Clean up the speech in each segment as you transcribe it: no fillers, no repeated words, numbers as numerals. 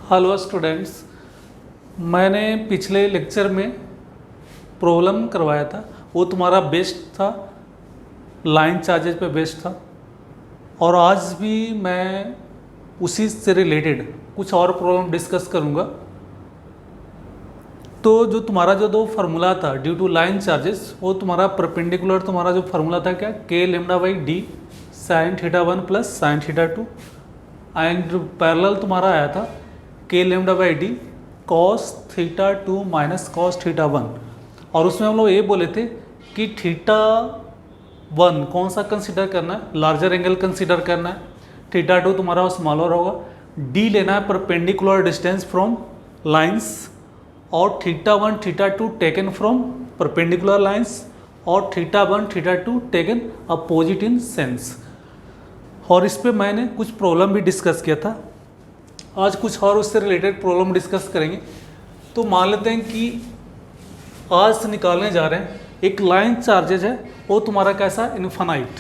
Hello students, मैंने पिछले lecture में प्रॉब्लम करवाया था, वो तुम्हारा बेस्ड था, लाइन चार्जेस पे बेस्ड था। और आज भी मैं उसी से रिलेटेड कुछ और प्रॉब्लम डिस्कस करूँगा। तो जो तुम्हारा जो दो फार्मूला था ड्यू टू लाइन चार्जेस, वो तुम्हारा परपेंडिकुलर तुम्हारा जो फार्मूला था क्या, के lambda by D sine theta 1 plus sine theta 2, and parallel तुम्हारा आया था K lambda by D cos theta 2 minus cos theta 1। और उसमें हम लोग ये बोले थे कि थीटा 1 कौन सा कंसीडर करना है, लार्जर एंगल कंसीडर करना है, थीटा 2 तुम्हारा स्मॉलर होगा, डी लेना है परपेंडिकुलर डिस्टेंस फ्रॉम लाइंस, और theta 1 theta 2 taken from perpendicular lines, और theta 1 theta 2 taken opposite in sense. और इस पे मैंने कुछ प्रॉब्लम भी डिस्कस किया था। आज कुछ और उससे रिलेटेड प्रॉब्लम डिस्कस करेंगे। तो मान लेते हैं कि आज से निकालने जा रहे हैं एक लाइन चार्जेज है, वो तुम्हारा कैसा, infinite.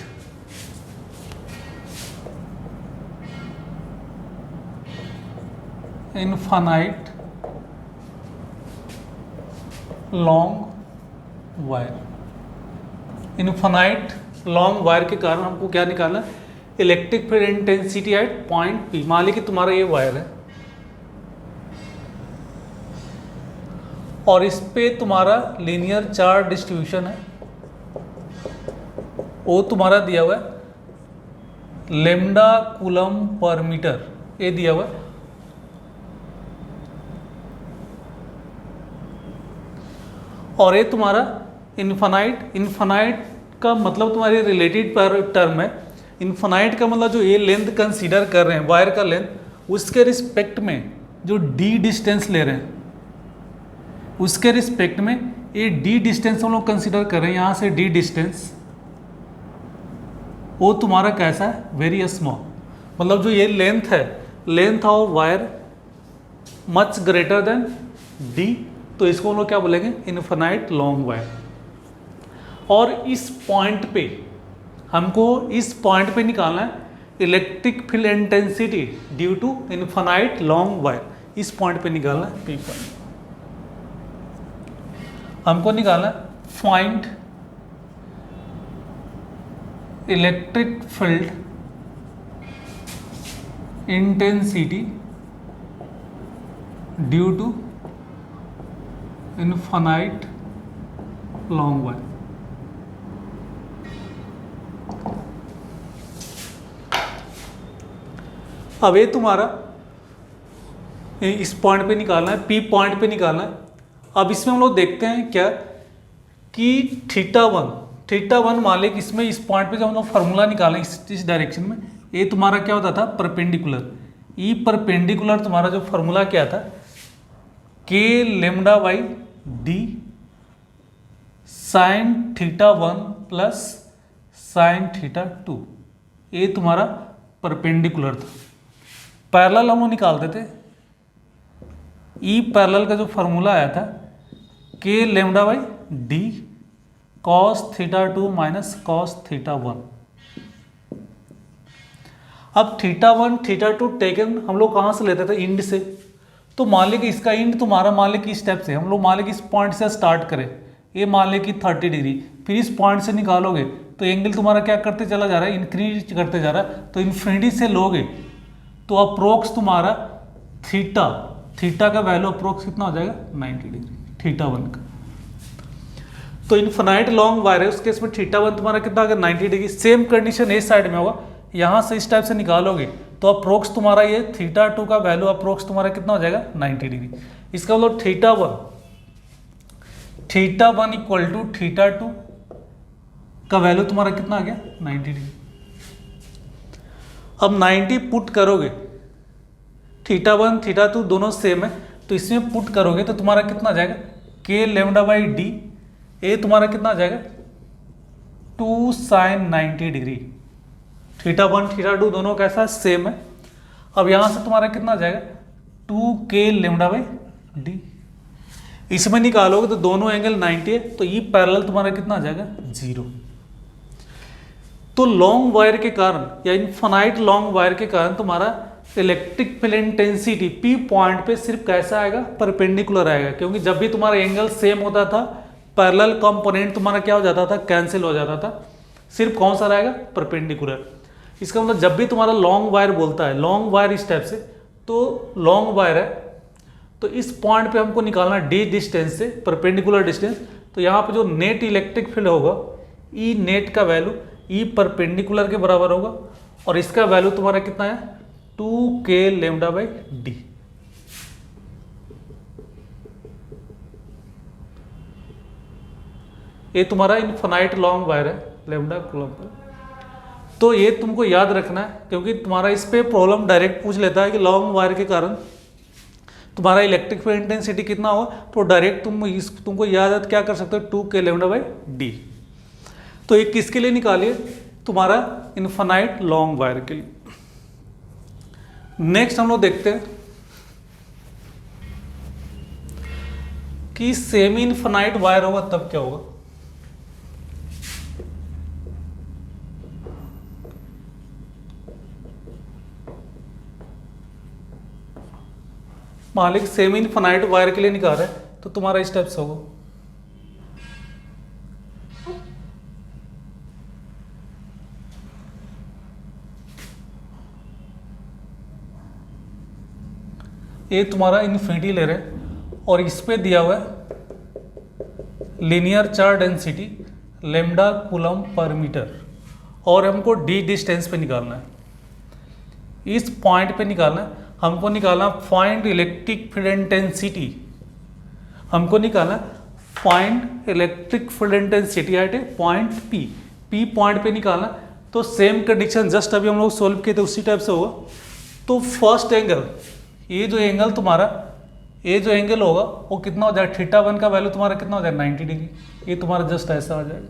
Infinite long wire. Infinite long wire के कारण हमको क्या निकालना है, electric field intensity at point P. मान लीजिए कि तुम्हारा ये वायर है और इस पे तुम्हारा लीनियर चार्ज डिस्ट्रीब्यूशन है, वो तुम्हारा दिया हुआ है लेमडा कूलम पर मीटर, ये दिया हुआ है। और ये तुम्हारा इनफाइनाइट का मतलब तुम्हारी रिलेटेड टर्म है। इनफाइनाइट का मतलब जो ये लेंथ कंसीडर कर रहे हैं वायर का लेंथ, उसके रिस्पेक्ट में जो डी डिस्टेंस ले रहे हैं, उसके रिस्पेक्ट में ये डी डिस्टेंस हम लोग कंसीडर कर रहे हैं। यहाँ से डी डिस्टेंस वो तुम्हारा कैसा है, वेरी स्मॉल। मतलब जो ये लेंथ है, length of wire much greater than D, तो इसको हम लोग क्या बोलेंगे, इनफाइनाइट लॉन्ग वायर। और इस पॉइंट पे हमको इस पॉइंट पे निकालना है electric field intensity due to infinite long wire. इस पॉइंट पे निकालना है पी पॉइंट, हमको निकालना है find electric field intensity due to infinite long wire. अब ये तुम्हारा इस पॉइंट पे निकालना है, पी पॉइंट पे निकालना है। अब इसमें हम लोग देखते हैं क्या कि थीटा 1 मान लें कि इसमें इस पॉइंट पे जब हम लोग फार्मूला निकालें इस डायरेक्शन में, ये तुम्हारा क्या होता था, परपेंडिकुलर। ई परपेंडिकुलर तुम्हारा जो फार्मूला क्या था, K lambda by D sine theta 1 plus sine theta 2, ये तुम्हारा परपेंडिकुलर था। पैरेलल हम लोग निकालते थे, ई पैरेलल का जो फार्मूला आया था K lambda by D cos theta 2 minus cos theta 1। अब थीटा 1 थीटा 2 टेकन हम लोग कहाँ से लेते थे, इंड से। तो मान लें कि इसका इंड तुम्हारा मान लें कि इस स्टेप से हम लोग मान लें कि इस पॉइंट से स्टार्ट करें, ये मान लें कि 30 डिग्री, फिर इस पॉइंट से निकालोगे तो एंगल तुम्हारा क्या करते चला जा रहा है, इंक्रीज करते जा रहा है। तो इन्फिनिटी से लोगे तो अप्रोक्स तुम्हारा थीटा का वैल्यू अप्रोक्स कितना हो जाएगा, 90 डिग्री थीटा 1 का। तो इनफाइनाइट लॉन्ग वायर है, उस केस में थीटा 1 तुम्हारा कितना आ गया, 90 डिग्री। सेम कंडीशन इस साइड में होगा, यहाँ से इस टाइप से निकालोगे तो अप्रोक्स तुम्हारा ये थीटा 2 का वैल्यू अप्रोक्स तुम्हारा कितना हो जाएगा, 90 डिग्री। इसका मतलब थीटा 1 इक्वल टू थीटा 2 का वैल्यू तुम्हारा कितना आ गया, 90 डिग्री। अब 90 पुट करोगे, थीटा 1 थीटा 2 दोनों सेम है, तो इसमें पुट करोगे तो तुम्हारा कितना आ जाएगा, के लेमडा बाई डी, ये तुम्हारा कितना आ जाएगा, 2 साइन 90 डिग्री। थीटा 1 थीटा 2 दोनों कैसा सेम है। अब यहाँ से तुम्हारा कितना आ जाएगा, 2 के लेमडा बाई डी। इसमें निकालोगे तो दोनों एंगल 90 है, तो ई पैरेलल तुम्हारा कितना आ जाएगा, 0। तो लॉन्ग वायर के कारण या इनफाइनाइट लॉन्ग वायर के कारण तुम्हारा electric field intensity P point पे सिर्फ कैसा आएगा, परपेंडिकुलर आएगा, क्योंकि जब भी तुम्हारा एंगल सेम होता था पैरेलल कंपोनेंट तुम्हारा क्या हो जाता था, कैंसिल हो जाता था, सिर्फ कौन सा रहेगा, परपेंडिकुलर। इसका मतलब जब भी तुम्हारा लॉन्ग वायर बोलता है, लॉन्ग वायर इस टाइप से, तो लॉन्ग वायर है तो इस पॉइंट पे हमको निकालना डी डिस्टेंस से परपेंडिकुलर डिस्टेंस, तो यहाँ पे जो नेट इलेक्ट्रिक फील्ड होगा ई नेट का वैल्यू ई परपेंडिकुलर के बराबर होगा, और इसका वैल्यू तुम्हारा कितना है 2k लेमडा बाई डी। ये तुम्हारा इनफाइनाइट लॉन्ग वायर है लेमडा कूलम पर, तो ये तुमको याद रखना है, क्योंकि तुम्हारा इस पे प्रॉब्लम डायरेक्ट पूछ लेता है कि लॉन्ग वायर के कारण तुम्हारा इलेक्ट्रिक फील्ड इंटेंसिटी कितना होगा, तो डायरेक्ट तुमको याद है क्या कर सकते हो 2k लेमडा बाई डी। तो ये किसके लिए निकालिए, तुम्हारा इनफाइनाइट लॉन्ग वायर के लिए। नेक्स्ट हम लोग देखते हैं कि सेमी इनफाइनाइट वायर होगा तब क्या होगा। मालिक सेमी इनफाइनाइट वायर के लिए निकाल रहा है तो तुम्हारा इस टाइप से होगा। ये तुम्हारा इन्फिनिटी ले रहे हैं और इस पे दिया हुआ है linear charge density lambda coulomb per metre, और हमको डी डिस्टेंस पे निकालना है, इस पॉइंट पे निकालना है। हमको निकालना फाइंड इलेक्ट्रिक फील्ड इंटेंसिटी, हमको निकालना find electric field intensity eight ए पॉइंट पी पॉइंट पे निकालना। तो सेम कंडीशन जस्ट अभी हम लोग सोल्व किए थे उसी टाइप से होगा। तो फर्स्ट एंगल, ये जो एंगल तुम्हारा, ये जो एंगल होगा वो कितना हो जाएगा, θ1 का वैल्यू तुम्हारा कितना हो जाएगा 90 डिग्री, ये तुम्हारा जस्ट ऐसा हो जाएगा।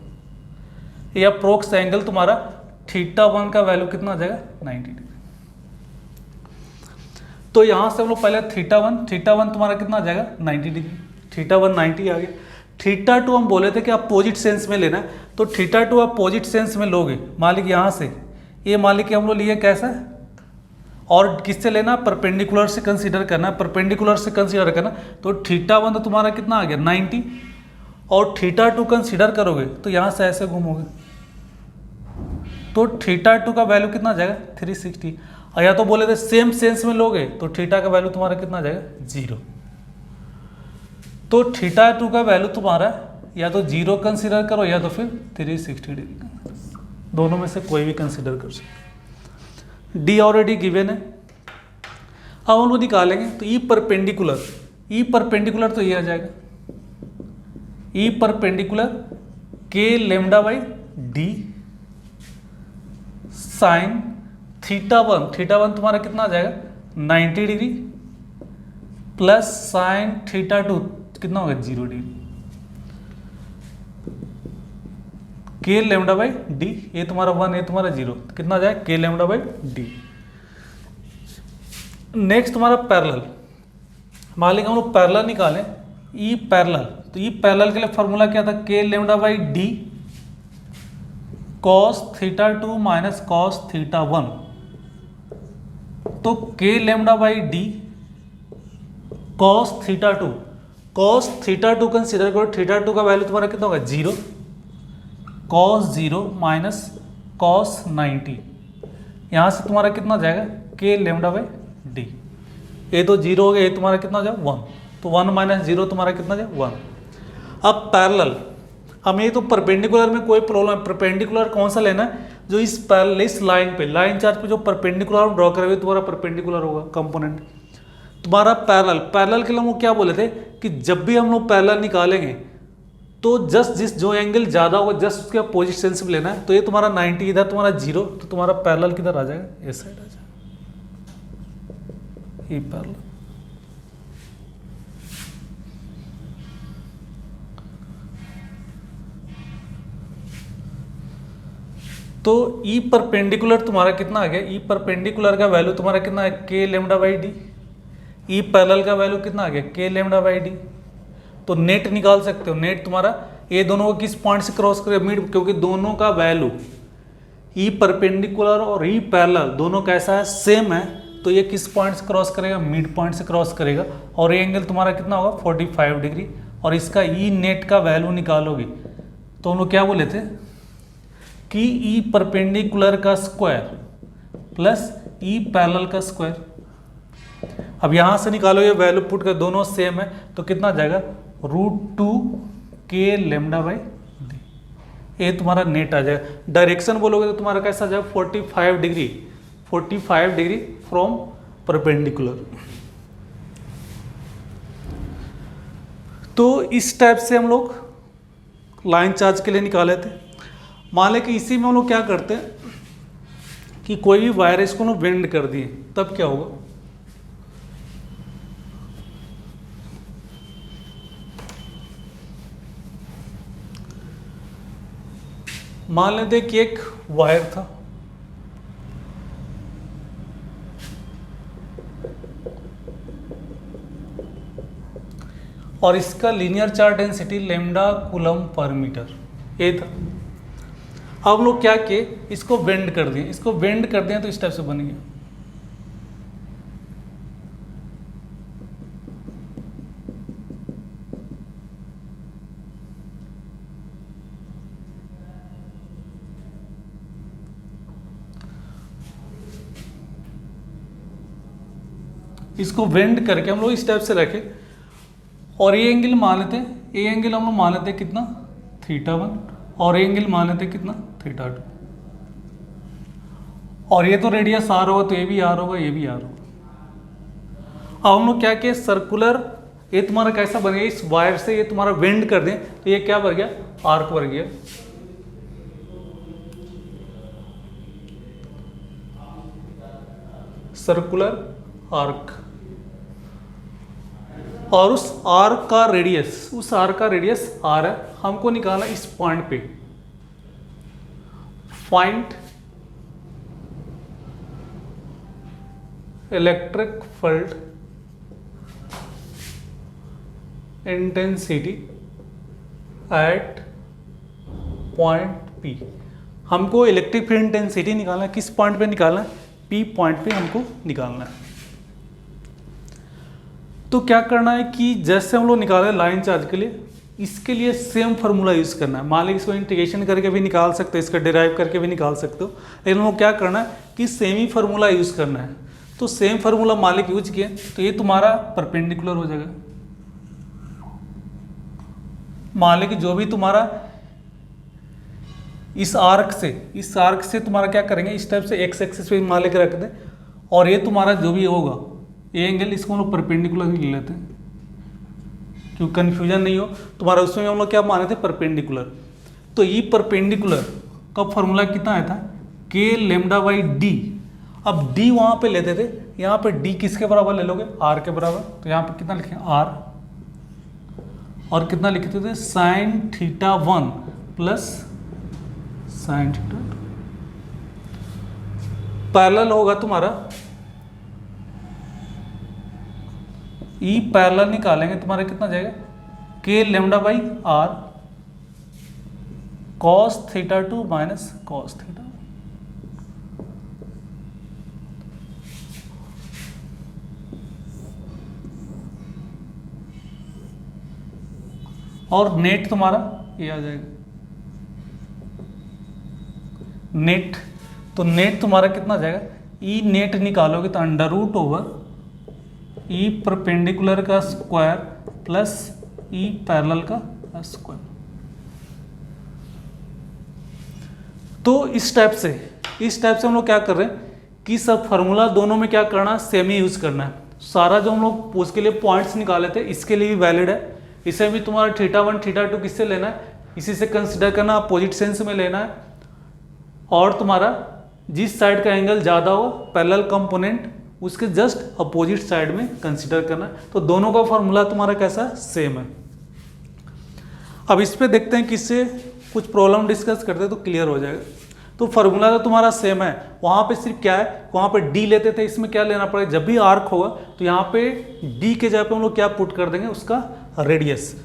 ये अप्रोक्स एंगल तुम्हारा θ1 का वैल्यू कितना हो जाएगा 90 डिग्री। तो यहाँ से हम लोग पहले θ1 तुम्हारा कितना आ जाएगा 90 डिग्री, θ1 90 आ गया। θ2 हम बोले थे कि अपोजिट सेंस में लेना है, तो θ2 अपोजिट सेंस में लोगे मालिक यहाँ से, ये मालिक हम लोग लिए कैसा है, और किससे लेना, परपेंडिकुलर से कंसीडर करना, परपेंडिकुलर से कंसीडर करना। तो θ1 तो तुम्हारा कितना आ गया 90, और θ2 कंसीडर करोगे तो यहाँ से ऐसे घूमोगे तो θ2 का वैल्यू कितना आ जाएगा 360, और या तो बोले थे सेम सेंस में लोगे तो θ का वैल्यू तुम्हारा कितना आ जाएगा 0। तो θ2 का वैल्यू तुम्हारा या तो 0 कंसीडर करो या तो फिर 360 डिग्री, दोनों में से कोई भी कंसीडर कर सकते। डी ऑलरेडी गिवन है, अब हम लोग निकालेंगे तो ई परपेंडिकुलर तो ये आ जाएगा ई परपेंडिकुलर के लेमडा बाई डी साइन θ1 तुम्हारा कितना आ जाएगा 90 डिग्री प्लस साइन θ2 कितना होगा 0 डिग्री के लेमडा बाई डी, ये तुम्हारा 1 ये तुम्हारा 0, कितना आ जाएगा K lambda by D. Next तुम्हारा पैरेलल, मान लीजिए हम लोग पैरेलल निकालें ई पैरेलल, तो ई पैरेलल के लिए फॉर्मूला क्या था K lambda by D cos θ2 minus cos θ1। तो K lambda by D cos θ2 consider करो, θ2 का वैल्यू तुम्हारा कितना होगा 0, कॉस 0 माइनस कॉस 90, यहाँ से तुम्हारा कितना जाएगा के लेमडा बाई डी, ये तो 0 हो गया, ये तुम्हारा कितना हो जाएगा 1, तो 1 माइनस 0 तुम्हारा कितना जाएगा 1। अब पैरेलल, हमें तो परपेंडिकुलर में कोई प्रॉब्लम, परपेंडिकुलर कौन सा लेना है जो इस पैरेलल इस लाइन पे, लाइन चार्ज पे जो परपेंडिकुलर ड्रॉ करोगे तुम्हारा परपेंडिकुलर होगा कंपोनेंट तुम्हारा पैरेलल के लिए हम लोग क्या बोले थे कि जब भी हम लोग पैरेलल निकालेंगे तो जस्ट जो एंगल ज़्यादा होगा जस्ट उसके अपोजिट सेंस में लेना है। तो ये तुम्हारा 90 इधर तुम्हारा 0, तो तुम्हारा पैरेलल किधर आ जाएगा इस साइड आ जाएगा, ये पैरेलल। तो ई परपेंडिकुलर तुम्हारा कितना आ गया, ई परपेंडिकुलर का वैल्यू तुम्हारा कितना है के lambda by D, E parallel का वैल्यू कितना आ गया के लेमडा बाई डी। तो नेट निकाल सकते हो, नेट तुम्हारा ये दोनों को किस पॉइंट से क्रॉस करे मिड, क्योंकि दोनों का वैल्यू ई परपेंडिकुलर और ई पैरेलल दोनों कैसा है सेम है, तो ये किस पॉइंट से क्रॉस करेगा, मिड पॉइंट से क्रॉस करेगा, और ये एंगल तुम्हारा कितना होगा 45 डिग्री, और इसका ई नेट का वैल्यू निकालोगे तो हम लोग क्या बोले थे कि ई परपेंडिकुलर का स्क्वायर प्लस ई पैरेलल का स्क्वायर। अब यहाँ से निकालोगे वैल्यू पुट कर, दोनों सेम है तो कितना जाएगा √2 k लेमडा बाई डी, ये तुम्हारा नेट आ जाएगा। डायरेक्शन बोलोगे तो तुम्हारा कैसा जाएगा 45 डिग्री, 45 डिग्री फ्रॉम परपेंडिकुलर। तो इस टाइप से हम लोग लाइन चार्ज के लिए निकाले थे। मान लें कि इसी में हम लोग क्या करते हैं कि कोई भी वायर इसको हम बेंड कर दिए, तब क्या होगा, मान लेते कि एक वायर था, और इसका linear charge density lambda coulomb per metre ये था। अब लोग क्या किए, इसको बेंड कर दिए, इसको बेंड कर दिए तो इस टाइप से बन गया। इसको बेंड करके हम लोग इस टाइप से रखे, और ये एंगल मान लेते हैं, ये एंगल हम लोग मान लेते हैं कितना θ1, और ये एंगल मान लेते हैं कितना θ2, और ये तो रेडियस आर होगा तो ये भी आर होगा, ये भी आर होगा। अब हम लोग क्या किए, सर्कुलर, ये तुम्हारा कैसा बन गया, इस वायर से ये तुम्हारा बेंड कर दें तो ये क्या बन गया, आर्क बन गया। सर्कुलर आर्क, और उस आर्क का रेडियस, उस आर्क का रेडियस आर है, हमको निकालना इस पॉइंट पे, find electric field intensity at point P. हमको इलेक्ट्रिक फील्ड इंटेंसिटी निकालना है, किस पॉइंट पे निकालना है, पी पॉइंट पे हमको निकालना है। तो क्या करना है कि जैसे हम लोग निकाले लाइन चार्ज के लिए, इसके लिए सेम फार्मूला यूज़ करना है। मान लीजिए इसको इंटीग्रेशन करके भी निकाल सकते हो, इसका डिराइव करके भी निकाल सकते हो, लेकिन हम लोग क्या करना है कि सेम ही फार्मूला यूज़ करना है। तो सेम फार्मूला मान लीजिए यूज किए तो ये तुम्हारा परपेंडिकुलर हो जाएगा। मान लीजिए कि जो भी तुम्हारा इस आर्क से तुम्हारा क्या करेंगे, इस टाइप से एक्स एक्सिस पे मान लेकर रख दें, और ये तुम्हारा जो भी होगा ये एंगल, इसको हम लोग परपेंडिकुलर ही ले लेते हैं क्योंकि कन्फ्यूजन नहीं हो। तुम्हारा उसमें हम लोग क्या माने थे, परपेंडिकुलर। तो ये परपेंडिकुलर का फॉर्मूला कितना आया था, k लेमडा बाई डी। अब d वहाँ पे लेते थे, यहाँ पे d किसके बराबर ले लोगे, r के बराबर। तो यहाँ पे कितना लिखे r, और कितना लिखते थे sin θ1 प्लस sin θ2। पैरेलल होगा तुम्हारा, ई पैरेलल निकालेंगे तुम्हारा कितना जाएगा, k lambda by r cos θ2 minus cos θ। और नेट तुम्हारा ये आ जाएगा नेट। तो नेट तुम्हारा कितना जाएगा, ई नेट निकालोगे तो √ओवर ई परपेंडिकुलर का स्क्वायर प्लस ई पैरेलल का स्क्वायर। तो इस टाइप से हम लोग क्या कर रहे हैं कि सब फार्मूला दोनों में क्या करना है, सेम ही यूज करना है। सारा जो हम लोग उसके लिए पॉइंट्स निकाले थे इसके लिए भी वैलिड है। इसे भी तुम्हारा θ1 θ2 किससे लेना है, इसी से कंसिडर करना, अपोजिट सेंस में लेना है। और तुम्हारा जिस साइड का एंगल ज़्यादा हो पैरेलल कंपोनेंट उसके जस्ट अपोजिट साइड में कंसिडर करना है। तो दोनों का फॉर्मूला तुम्हारा कैसा सेम है। अब इस पे देखते हैं कि इससे कुछ प्रॉब्लम डिस्कस करते हैं तो क्लियर हो जाएगा। तो फार्मूला तो तुम्हारा सेम है, वहाँ पे सिर्फ क्या है, वहाँ पे डी लेते थे, इसमें क्या लेना पड़ेगा, जब भी आर्क होगा तो यहाँ पे डी के जगह पे हम लोग क्या पुट कर देंगे, उसका रेडियस।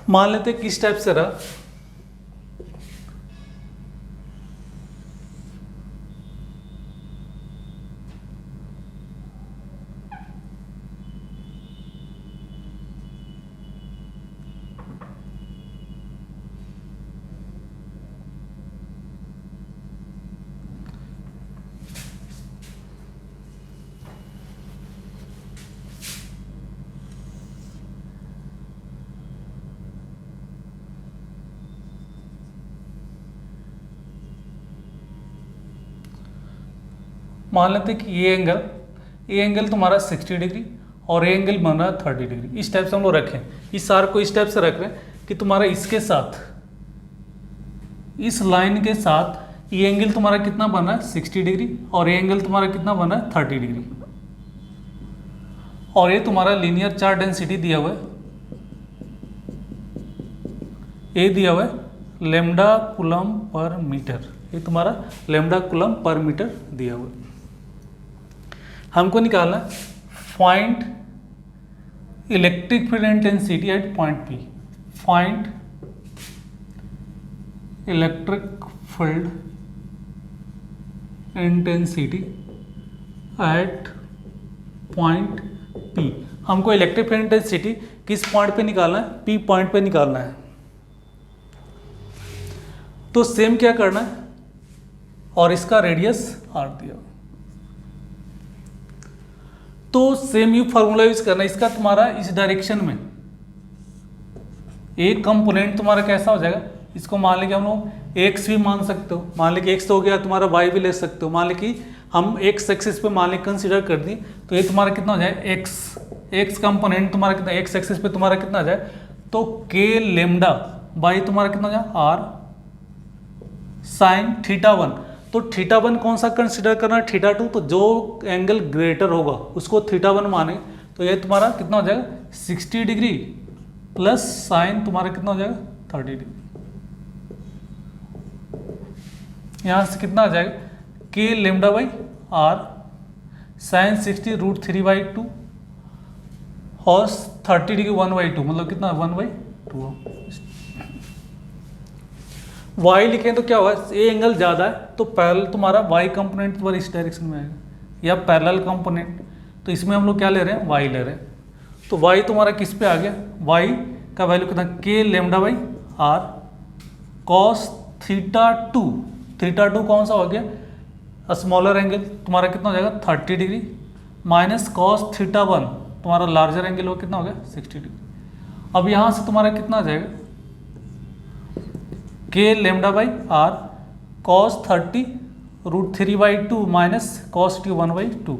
मान लेते हैं किस टाइप से रहा, मान लेते हैं कि ये एंगल तुम्हारा 60 डिग्री और ये एंगल बन रहा है 30 डिग्री। इस टाइप से हम लोग रखें, इस आर्क को इस टाइप से रख रहे हैं कि तुम्हारा इसके साथ, इस लाइन के साथ ये एंगल तुम्हारा कितना बन रहा है 60 डिग्री और ये एंगल तुम्हारा कितना बन रहा है 30 डिग्री। और ये तुम्हारा लीनियर चार्ज डेंसिटी दिया हुआ है, ये दिया हुआ है लैम्डा कूलम पर मीटर, ये तुम्हारा लैम्डा कूलम पर मीटर दिया हुआ है। हमको निकालना find electric field intensity at point P, find electric field intensity at point P. हमको इलेक्ट्रिक फील्ड इंटेंसिटी किस पॉइंट पे निकालना है, पी पॉइंट पे निकालना है। तो सेम क्या करना है, और इसका रेडियस आर दिया, तो सेम यू फार्मूला यूज करना है। इसका तुम्हारा इस डायरेक्शन में एक कंपोनेंट तुम्हारा कैसा हो जाएगा, इसको मान लें कि हम लोग एक्स भी मान सकते हो, मान लें कि एक्स हो गया, तुम्हारा वाई भी ले सकते हो। मान लें कि हम एक्स एक्सिस पे मान लें कंसीडर कर दी, तो ये तुम्हारा कितना हो जाए एक्स कंपोनेंट तुम्हारा कितना, एक्स एक्सिस पे तुम्हारा कितना आ जाए, तो के लेमडा बाई तुम्हारा कितना हो जाए आर साइन थीटा 1। तो थीटा 1 कौन सा कंसीडर करना है, थीटा 2। तो जो एंगल ग्रेटर होगा उसको थीटा 1 माने, तो ये तुम्हारा कितना हो जाएगा 60 डिग्री प्लस साइन तुम्हारा कितना हो जाएगा 30 डिग्री। यहाँ से कितना आ जाएगा K lambda by R sign 60 √3/2 और 30 डिग्री 1/2, मतलब कितना 1/2। वाई लिखें तो क्या होगा, ये एंगल ज़्यादा है तो पैरेलल तुम्हारा वाई कंपोनेंट तुम्हारा इस डायरेक्शन में आएगा, या पैरेलल कंपोनेंट, तो इसमें हम लोग क्या ले रहे हैं वाई ले रहे हैं। तो वाई तुम्हारा किस पे आ गया, वाई का वैल्यू कितना K lambda by R cos theta 2। Theta 2 कौन सा हो गया स्मॉलर एंगल, तुम्हारा कितना हो जाएगा 30 डिग्री माइनस कॉस थीटा 1 तुम्हारा लार्जर एंगल हो कितना हो गया 60 डिग्री। अब यहाँ से तुम्हारा कितना आ जाएगा K lambda by R cos 30 √3/2 minus cos T 1/2,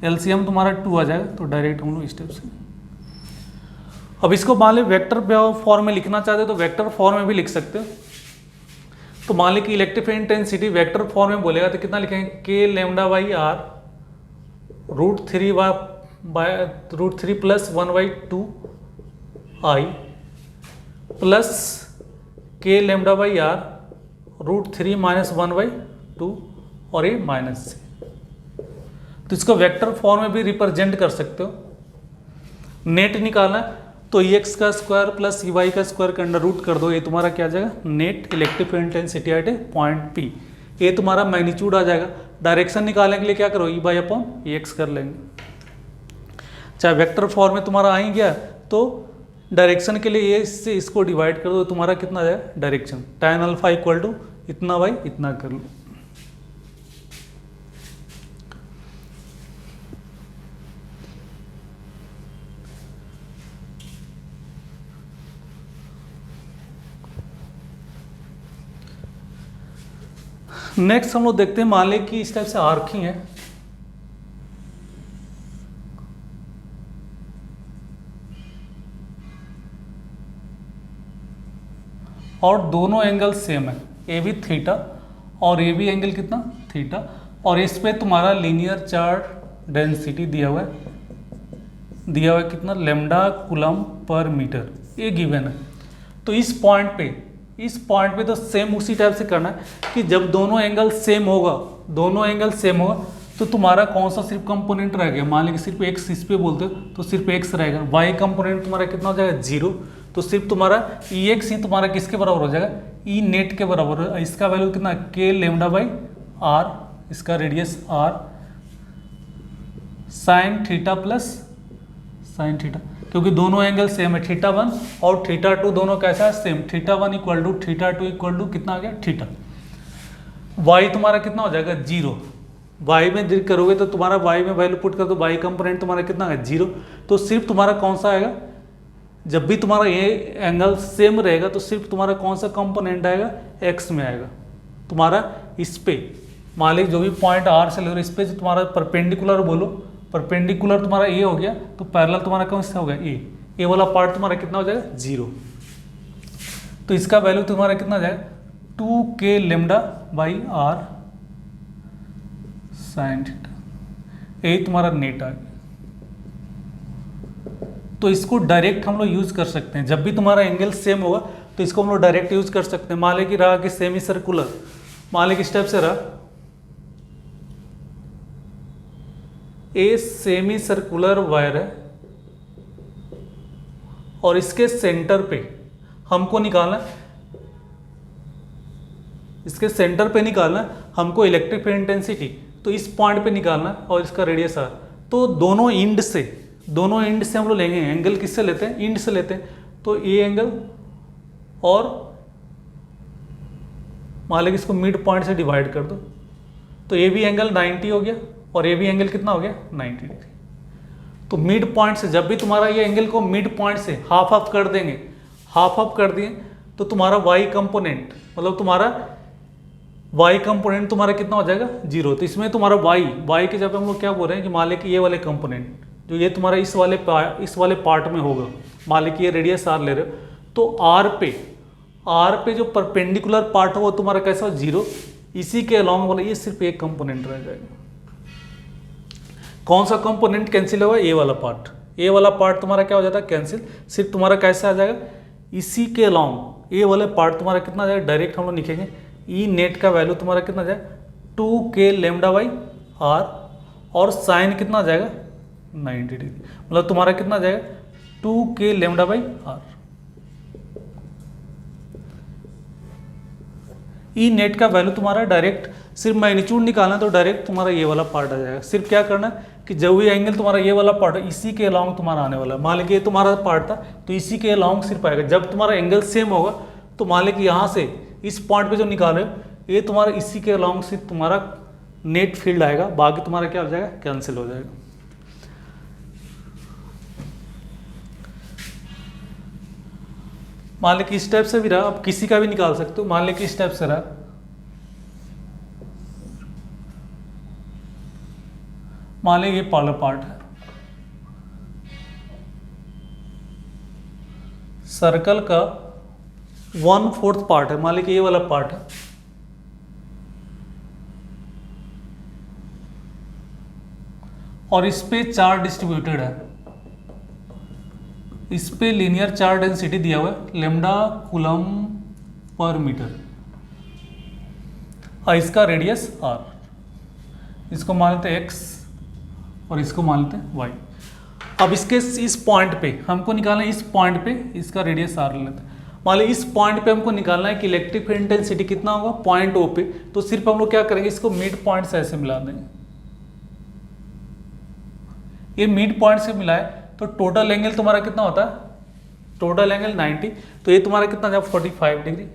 LCM तुम्हारा 2 आ जाएगा। तो डायरेक्ट हम लोग इस स्टेप से, अब इसको मान ली वेक्टर फॉर्म में लिखना चाहते हो तो वेक्टर फॉर्म में भी लिख सकते हो। तो मान ली कि electric field intensity vector form में बोलेगा तो कितना लिखेंगे K lambda by R √3 plus 1/2 I plus K lambda by R √3 minus 1/2 और ये माइनस से। तो इसको वेक्टर फॉर्म में भी रिप्रेजेंट कर सकते हो। नेट निकालना है तो एक्स का स्क्वायर प्लस वाई का स्क्वायर का अंडर रूट कर दो, ये तुम्हारा क्या आ जाएगा net electric field intensity eight ए पॉइंट पी। ये तुम्हारा मैग्नीट्यूड आ जाएगा। डायरेक्शन निकालने के लिए क्या करो E/एक्स कर लेंगे। चाहे वेक्टर फॉर्म में तुम्हारा आ ही गया तो डायरेक्शन के लिए ये इससे इसको डिवाइड कर दो, तुम्हारा कितना आ जाएगा direction tan alpha equal to इतना बाई इतना कर लो। नेक्स्ट हम लोग देखते हैं, मान लें कि इस टाइप से आर्क ही है और दोनों एंगल सेम है, ए भी थीटा और ए भी एंगल कितना थीटा, और इस पे तुम्हारा लीनियर चार्ज डेंसिटी दिया हुआ है कितना लेमडा कूलम पर मीटर, ये गिवन है। तो इस पॉइंट पे तो सेम उसी टाइप से करना है कि जब दोनों एंगल सेम होगा तो तुम्हारा कौन सा सिर्फ कंपोनेंट रह गया। मान लीजिए सिर्फ एक्स इस पे बोलते हो तो सिर्फ एक्स रहेगा, वाई कंपोनेंट तुम्हारा कितना हो जाएगा 0, तो सिर्फ तुम्हारा ई एक्स ही तुम्हारा किसके बराबर हो जाएगा, ई नेट के बराबर हो। इसका वैल्यू कितना, के लेमडा बाई आर, इसका radius R, sine theta plus sine theta, क्योंकि दोनों एंगल सेम है, थीटा 1 और थीटा 2 दोनों कैसा है, same, theta 1 equal to theta 2 equal to कितना आ गया, थीटा। वाई तुम्हारा कितना हो जाएगा, 0। वाई में दिल करोगे तो तुम्हारा वाई में वैल्यू पुट कर दो, वाई कंपोनेंट तुम्हारा कितना है, 0। तो सिर्फ तुम्हारा कौन सा आएगा, जब भी तुम्हारा ये एंगल सेम रहेगा तो सिर्फ तुम्हारा कौन सा कंपोनेंट आएगा, एक्स में आएगा। तुम्हारा इस पे मालिक जो भी पॉइंट आर से ले, इस पे जो तुम्हारा परपेंडिकुलर बोलो, परपेंडिकुलर तुम्हारा ए हो गया, तो पैरेलल तुम्हारा कौन सा हो गया, ए वाला पार्ट तुम्हारा कितना हो जाएगा, 0। तो इसका वैल्यू तुम्हारा कितना हो जाएगा, 2k lambda by R sine theta, यही तुम्हारा नेट आ गया। तो इसको डायरेक्ट हम लोग यूज कर सकते हैं, जब भी तुम्हारा एंगल सेम होगा तो इसको हम लोग डायरेक्ट यूज कर सकते हैं। मान लें कि रहा कि सेमी सर्कुलर, मान लें कि स्टेप से रहा ए सेमी सर्कुलर वायर है और इसके सेंटर पे हमको निकालना, इसके सेंटर पे निकालना हमको इलेक्ट्रिक फील्ड इंटेंसिटी, तो इस पॉइंट पे निकालना और इसका रेडियस आर। तो दोनों एंड से हम लोग लेंगे, एंगल किससे लेते हैं, एंड से लेते हैं। तो ए एंगल और मान लें इसको मिड पॉइंट से डिवाइड कर दो, तो ए बी एंगल 90 हो गया और ए बी एंगल कितना हो गया, 90 डिग्री। तो मिड पॉइंट से जब भी तुम्हारा ये एंगल को मिड पॉइंट से हाफ ऑफ कर देंगे, हाफ ऑफ कर दिए तो तुम्हारा वाई कंपोनेंट, मतलब तुम्हारा वाई कंपोनेंट तुम्हारा कितना हो जाएगा, 0। तो इसमें तुम्हारा वाई के जब हम लोग क्या बोल रहे हैं कि मान लें कि ये वाले कंपोनेंट जो ये तुम्हारा इस वाले पार्ट में होगा, मान लें कि ये रेडियस आर ले रहे हो, तो आर पे जो परपेंडिकुलर पार्ट हो वो तुम्हारा कैसा हो, 0। इसी के अलॉन्ग वाला ये सिर्फ एक कंपोनेंट रह जाएगा। कौन सा कंपोनेंट कैंसिल होगा, ए वाला पार्ट तुम्हारा क्या हो जाता है, कैंसिल। सिर्फ तुम्हारा कैसे आ जाएगा, इसी के अलॉन्ग ए वाले पार्ट तुम्हारा कितना आ जाएगा, डायरेक्ट हम लोग लिखेंगे ई नेट का वैल्यू तुम्हारा कितना आ जाएगा, 2k लेमडा बाई आर, और साइन कितना आ जाएगा, 90 डिग्री, मतलब तुम्हारा कितना आ जाएगा, 2k lambda by R. E net का वैल्यू तुम्हारा डायरेक्ट सिर्फ मैग्नीट्यूड निकालना तो डायरेक्ट तुम्हारा ये वाला पार्ट आ जाएगा। सिर्फ क्या करना है कि जब ये एंगल तुम्हारा ये वाला पार्ट है इसी के अलॉन्ग तुम्हारा आने वाला है, मान लीजिए ये तुम्हारा पार्ट था तो इसी के अलॉन्ग सिर्फ आएगा। जब तुम्हारा एंगल सेम होगा तो मान लीजिए यहाँ से इस पॉइंट पे जो निकाल रहे हो ये तुम्हारा इसी के अलॉन्ग सिर्फ तुम्हारा नेट फील्ड आएगा, बाकी तुम्हारा क्या हो जाएगा, कैंसिल हो जाएगा। मान लें कि इस टाइप से भी रहा, आप किसी का भी निकाल सकते हो। मान लें कि इस टाइप से रहा, मान लें ये पार्लर पार्ट है, सर्कल का 1/4 पार्ट है, मान लें कि ये वाला पार्ट है, और इस पे चार्ज डिस्ट्रीब्यूटेड है, इस पे लीनियर चार्ज डेंसिटी दिया हुआ है लेमडा कूलम पर मीटर, और इसका रेडियस r, इसको मान लेते हैं x और इसको मान लेते हैं y। अब इसके इस पॉइंट पे हमको निकालना है, इस पॉइंट पे इसका रेडियस r ले लेते हैं। मान लीजिए इस पॉइंट पे हमको निकालना है कि इलेक्ट्रिक फील्ड इंटेंसिटी कितना होगा पॉइंट O पे, तो सिर्फ हम लोग क्या करेंगे, इसको मिड पॉइंट से ऐसे मिला देंगे। ये मिड पॉइंट से मिलाए तो टोटल एंगल तुम्हारा कितना होता है, टोटल एंगल 90, तो ये तुम्हारा कितना जाएगा 45 डिग्री,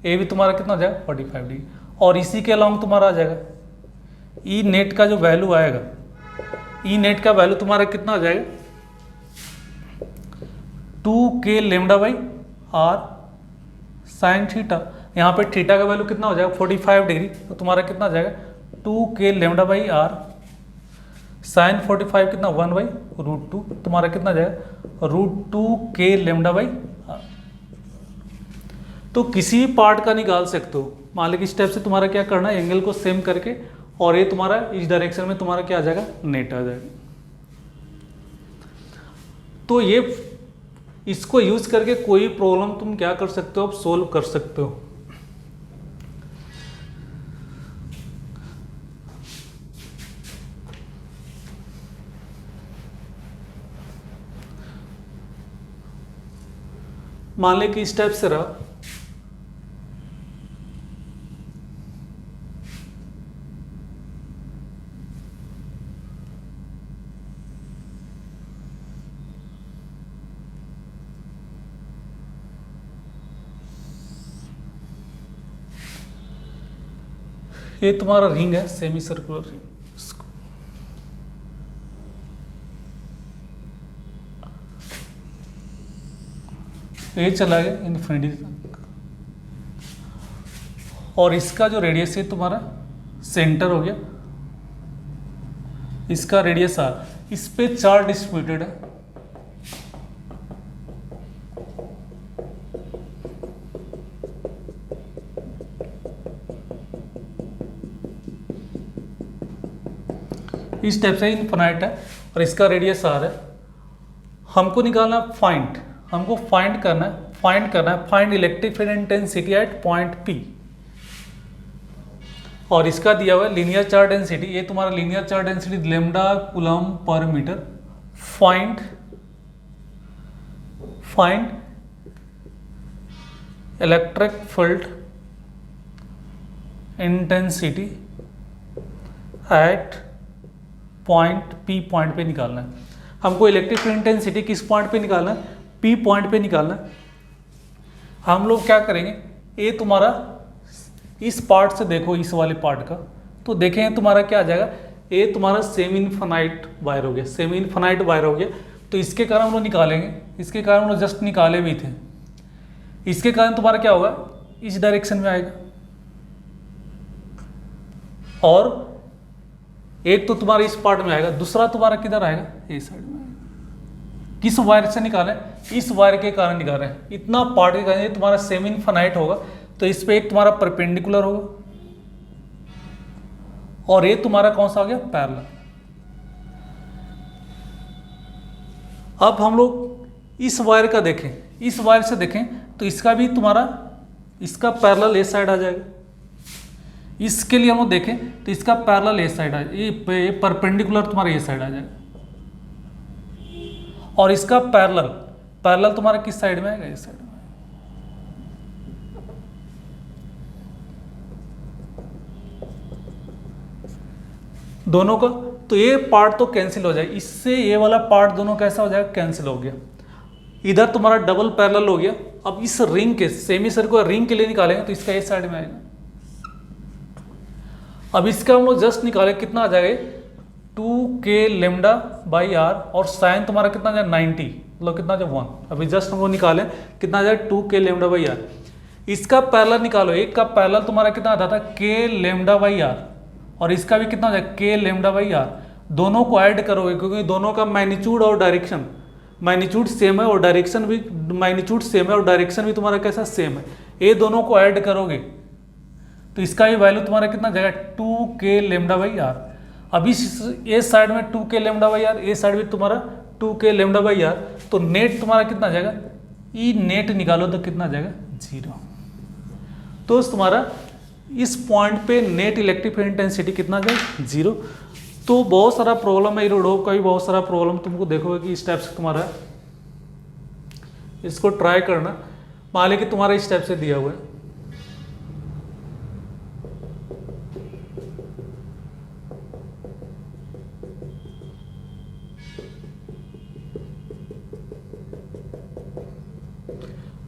ये भी तुम्हारा कितना हो जाएगा 45 डिग्री, और इसी के अलॉन्ग तुम्हारा आ जाएगा ई नेट का जो वैल्यू आएगा, ई नेट का वैल्यू तुम्हारा कितना हो जाएगा 2k lambda by R sine theta. यहाँ पे थीटा का वैल्यू कितना हो जाएगा 45 डिग्री, तो तुम्हारा कितना आ जाएगा 2k lambda by R sign 45 कितना 1/√2, तुम्हारा कितना आ जाएगा √2k लेमडा बाई आर। तो किसी भी पार्ट का निकाल सकते हो। मान लो कि स्टेप से तुम्हारा क्या करना है, एंगल को सेम करके, और ये तुम्हारा इस डायरेक्शन में तुम्हारा क्या आ जाएगा, नेट आ जाएगा। तो ये इसको यूज करके कोई प्रॉब्लम तुम क्या कर सकते हो, आप सोल्व कर सकते हो। मान लें कि इस टाइप से रहा, ये तुम्हारा रिंग है, सेमी सर्कुलर रिंग। ये चला गया इन्फिनिटी तक, और इसका जो रेडियस है तुम्हारा सेंटर हो गया, इसका रेडियस आर, इस पे चार्ज डिस्ट्रीब्यूटेड है। इस टाइप से इनफिनाइट है और इसका रेडियस आर है। हमको निकालना फाइंड, हमको फाइंड करना है find electric field intensity at point P, और इसका दिया हुआ है लीनियर चार्ज डेंसिटी, ये तुम्हारा linear charge density lambda coulomb per metre. Find electric field intensity at point P, point पे निकालना है हमको। इलेक्ट्रिक फील्ड इंटेंसिटी किस पॉइंट पे निकालना है? पी पॉइंट पे निकालना है। हम लोग क्या करेंगे, ये तुम्हारा इस पार्ट से देखो, इस वाले पार्ट का, तो देखें तुम्हारा क्या आ जाएगा, ये तुम्हारा सेमी इनफिनाइट वायर हो गया, सेमी इनफिनाइट वायर हो गया। तो इसके कारण हम लोग निकालेंगे, इसके कारण हम लोग जस्ट निकाले भी थे। इसके कारण तुम्हारा क्या होगा, इस डायरेक्शन में आएगा, और एक तो तुम्हारा इस पार्ट में आएगा, दूसरा तुम्हारा किधर आएगा, इस साइड में आएगा। किस वायर से निकालें? इस वायर के कारण निकाल रहे हैं, इतना पार्ट के कारण ये तुम्हारा सेमी इनफिनाइट होगा। तो इस पे एक तुम्हारा परपेंडिकुलर होगा, और ये तुम्हारा कौन सा हो गया, पैरेलल। अब हम लोग इस वायर का देखें, इस वायर से देखें तो इसका भी तुम्हारा, इसका पैरेलल इस साइड आ जाएगा। इसके लिए हम लोग देखें तो इसका पैरेलल इस साइड आ जाएगा, ये परपेंडिकुलर तुम्हारा ये साइड आ जाएगा, और इसका पैरेलल तुम्हारा किस साइड में आएगा, इस साइड में। दोनों का तो ये पार्ट तो कैंसिल हो जाएगा, इससे ये वाला पार्ट दोनों कैसा हो जाएगा, कैंसिल हो गया। इधर तुम्हारा डबल पैरेलल हो गया। अब इस रिंग के, सेमी सर्कुलर रिंग के लिए निकालेंगे तो इसका इस साइड में आएगा। अब इसका हम लोग जस्ट निकाले, कितना आ जाएगा, 2k लेमडा बाई आर, और साइन तुम्हारा कितना आ जाएगा, 90, मतलब कितना आ जाएगा 1। अभी जस्ट हम लोग निकाले कितना आ जाएगा, 2k लेमडा बाई आर। इसका पैरेलल निकालो, एक का पैरेलल तुम्हारा कितना आता था, k लेमडा बाई आर, और इसका भी कितना हो जाएगा, k लेमडा बाई आर। दोनों को ऐड करोगे, क्योंकि दोनों का मैग्नीट्यूड और डायरेक्शन, मैग्नीट्यूड सेम है और डायरेक्शन भी, मैग्नीट्यूड सेम है और डायरेक्शन भी तुम्हारा कैसा, सेम है। ये दोनों को ऐड करोगे तो इसका भी वैल्यू तुम्हारा कितना जाएगा, 2k लेमडा बाई आर। अभी ये साइड में 2k लेमडा बाई आर, ये साइड में तुम्हारा 2k लेमडा बाई आर, तो नेट तुम्हारा कितना जाएगा, ई नेट निकालो तो कितना जाएगा, 0। तो तुम्हारा इस पॉइंट पे नेट इलेक्ट्रिक फील्ड इंटेंसिटी कितना जाएगा, 0। तो बहुत सारा प्रॉब्लम है, रोडोप का भी बहुत सारा प्रॉब्लम तुमको देखोगे कि इस टाइप से तुम्हारा, इसको ट्राई करना। मान ली कि तुम्हारा इस टाइप से दिया हुआ है,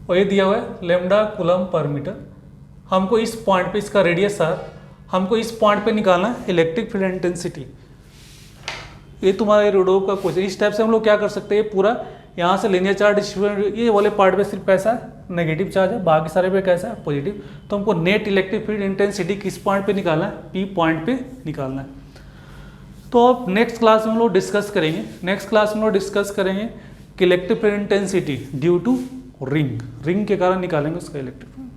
और ये दिया हुआ है लेमडा कूलम पर मीटर। हमको इस पॉइंट पे, इसका रेडियस आर, हमको इस पॉइंट पे निकालना है इलेक्ट्रिक फील्ड इंटेंसिटी। ये तुम्हारा रोडोप का क्वेश्चन। इस टाइप से हम लोग क्या कर सकते हैं, पूरा यहाँ से लीनियर चार्ज डिस्ट्रीब्यूशन, ये वाले पार्ट पे सिर्फ कैसा है, नेगेटिव चार्ज है, बाकी सारे पे कैसा है, पॉजिटिव। तो हमको नेट इलेक्ट्रिक फील्ड इंटेंसिटी किस पॉइंट पे निकालना है, पी पॉइंट पे निकालना है। तो अब नेक्स्ट क्लास में हम लोग डिस्कस करेंगे, नेक्स्ट क्लास में हम लोग डिस्कस करेंगे कि electric field intensity due to ring के कारण निकालेंगे उसका इलेक्ट्रिक